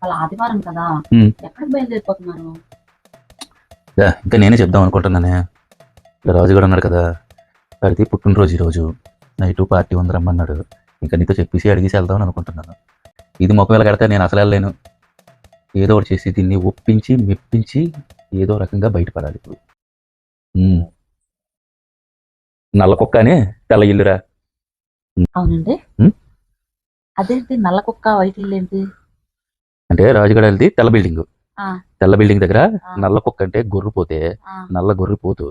వాళ్ళ ఆదివారం కదా, ఎక్కడికి బయలుదేరిపోతున్నారు? ఇంకా నేనే చెప్దాం అనుకుంటున్నానే. రాజు కూడా అన్నాడు కదా, వాడికి పుట్టినరోజు ఈరోజు నైట్ పార్టీ ఉంది రమ్మన్నాడు. ఇంకా నీతో చెప్పేసి అడిగేసి వెళ్దామని అనుకుంటున్నాను. ఇది ముఖం ఎలా కడితే నేను అసలు వెళ్ళలేను. ఏదో ఒకటి చేసి దీన్ని ఒప్పించి మెప్పించి ఏదో రకంగా బయటపడాలి ఇప్పుడు. నల్ల కుక్క అని తెల్ల ఇల్లురా. అవునండి. అదేంటి నల్ల కుక్క వైట్ ఇల్లు ఏంటి? అంటే రాజుగడ వెళ్తే తెల్ల బిల్డింగ్, తెల్ల బిల్డింగ్ దగ్గర నల్ల కుక్క అంటే గొర్రెపోతే నల్ల గొర్రెపోతు.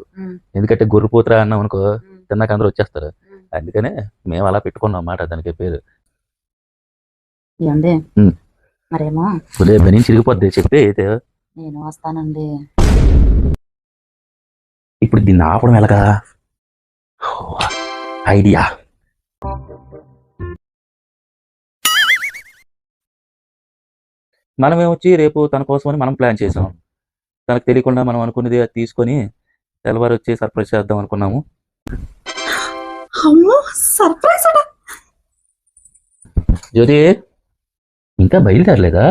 ఎందుకంటే గొర్రెపోతురా అన్నాం అనుకో తిన్నాక అందరూ వచ్చేస్తారు. అందుకనే మేము అలా పెట్టుకున్నాం అన్నమాట దానికి పేరు. మరేమో బని చిరిగిపోద్ది చెప్తే అయితే నేను వస్తానండి. ఇప్పుడు దీన్ని ఆపడం ఎలాగా? ఐడియా. మనమేమొచ్చి రేపు తన కోసమని మనం ప్లాన్ చేసాం. తనకు తెలియకుండా మనం అనుకున్నది అది తీసుకొని తెల్లవారు వచ్చి సర్ప్రైజ్ చేద్దాం అనుకున్నాము. జ్యోతి ఇంకా బయలుదేరలేదా?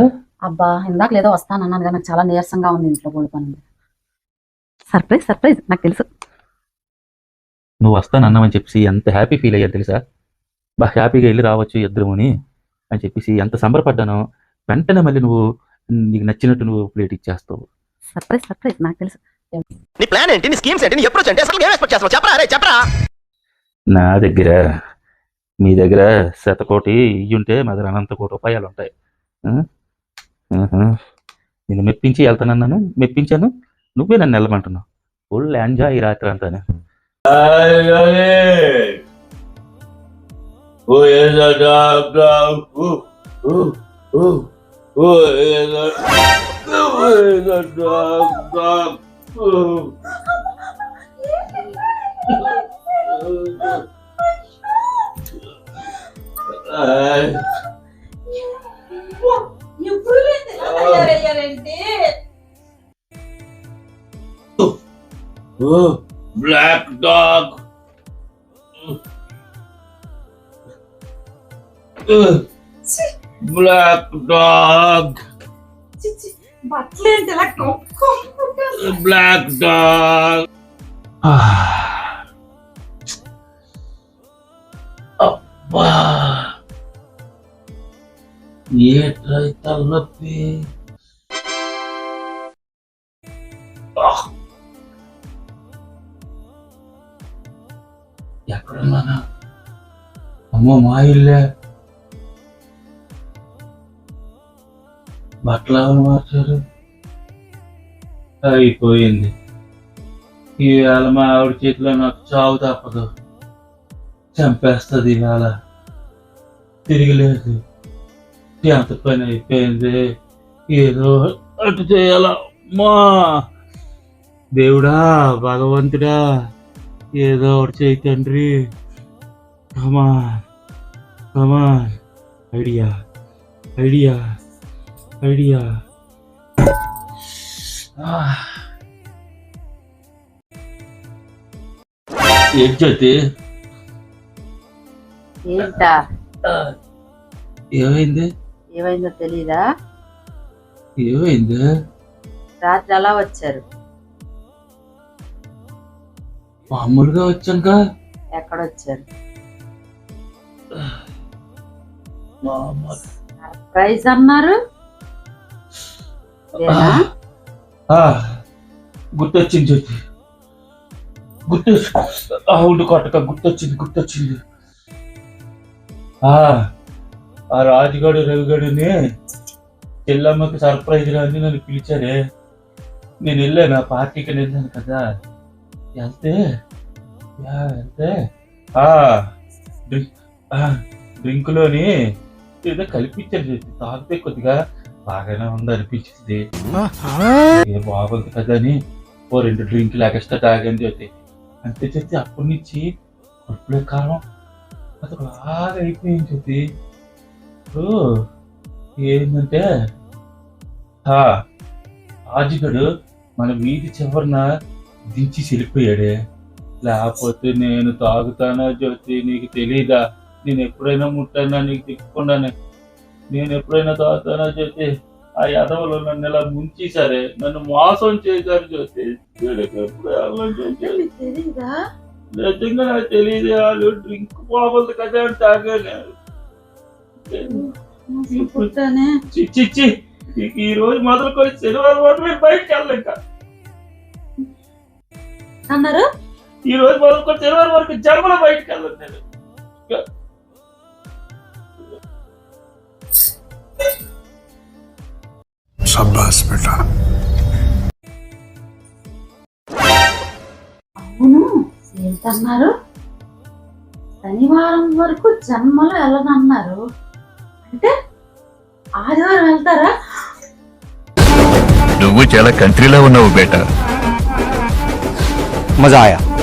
అబ్బా ఇందాక లేదో వస్తానన్నాను కానీ నాకు చాలా నీరసంగా ఉంది. ఇంట్లో కూడా పని. సర్ప్రైజ్ సర్ప్రైజ్ నాకు తెలుసు. నువ్వు వస్తానన్నావని చెప్పేసి ఎంత హ్యాపీ ఫీల్ అయ్యాను తెలుసా. హ్యాపీగా వెళ్ళి రావచ్చు ఇద్దరుని అని చెప్పేసి ఎంత సంబరపడ్డానో. వెంటనే మళ్ళీ నువ్వు నీకు నచ్చినట్టు నువ్వు ప్లేట్ ఇచ్చేస్తావు. సర్ప్రైజ్ సర్ప్రైజ్ నాకు తెలుసు. నీ ప్లాన్ ఏంటి? నీ స్కీమ్స్ ఏంటి? నీ అప్రోచ్ ఏంటి? అసలు ఏం ఎక్స్పెక్ట్ చేస్తావు? చెప్పరా రే చెప్పరా. నా దగ్గర మీ దగ్గర 100 కోటి ఇయ్యుంటే మా దగ్గర అనంత కోటి రూపాయలు ఉంటాయి. నేను మెప్పించి వెళ్తానన్నాను, మెప్పించాను. నువ్వే నన్ను వెళ్ళమంటున్నావు. ఫుల్ ఎంజాయ్ ఈ రాత్రి అంతానే. Black dog black dog black dog. అబ్బా ఏట్రై తలనొప్పి. ఎక్కడున్నానా? అమ్మో మా ఇల్లే. బట్టలు ఎవరు మార్చారు? అయిపోయింది. ఈవేళ మా ఆవిడ చేతిలో నాకు చావు తప్పదు. చంపేస్తుంది ఈవేళ. తిరిగిలేదు. ఎంత పని అయిపోయింది. ఏదో అటు చేయాల. మా దేవుడా భగవంతుడా ఏదో ఒకటి చేయి తండ్రి. Come on come on. Idea idea idea. ఏం జ్యోతి? ఏంటా ఏమైంది? ఏమైందో తెలీదా? ఏమైంది? రాత్రి అలా వచ్చారు. మామూలుగా వచ్చాక ఎక్కడొచ్చారు? సర్ప్రైజ్ అన్నారు. గుర్తొచ్చింది జ్యోతి. అవును కొట్టక గుర్తొచ్చింది. ఆ రాజుగాడు రవిగాడుని చెల్లమ్మకి సర్ప్రైజ్ రాని నన్ను పిలిచారే. నేను వెళ్ళాను, ఆ పార్టీకి వెళ్ళాను కదా. వెళ్తే డ్రింక్లోని ఏదో కల్పించారు. తాగితే కొద్దిగా బాగానే ఉంది అనిపించింది. ఏ బాగుంది కదా అని 2 డ్రింకులు ఎక్స్ట్రా తాగని జ్యోతి. అంతే చెప్తే అప్పటి నుంచి కడుపులో కాలం అది బాగా అయిపోయింది జ్యోతి. ఏంటంటే రాజుగాడు మన వీధి చివరిన దించి వెళ్ళిపోయాడే. లేకపోతే నేను తాగుతానా జ్యోతి? నీకు తెలీదా? నేను ఎప్పుడైనా ముట్టానా నీకు తిప్పకుండానే? నేను ఎప్పుడైనా తాగుతానా జ్యోతి? ఆ యదవలో నన్ను ఇలా ముంచేశారే, నన్ను మోసం చేశారు జ్యోతి. వీళ్ళకి ఎప్పుడు వెళ్ళను జ్యోతి. తెలీదా? నిజంగా నాకు తెలియదు. వాళ్ళు డ్రింక్ బాగోదు కదా అని తాగాను. పుట్టానే చిచ్చి ఈ రోజు మొదలుకొని శనివారం వరకు నేను బయటకు వెళ్ళలేక. అన్నారు. ఈ రోజు మొదలుకొని శనివారం వరకు జన్మలో బయటకు వెళ్ళను నేను. शाबाश बेटा। అవును ఏంటన్నారు? శనివారం వరకు జన్మలో వెళ్ళదన్నారు అంటే ఆదివారం వెళ్తారా? నువ్వు చాలా కంట్రీలో ఉన్నావు బేటా. मजा आया।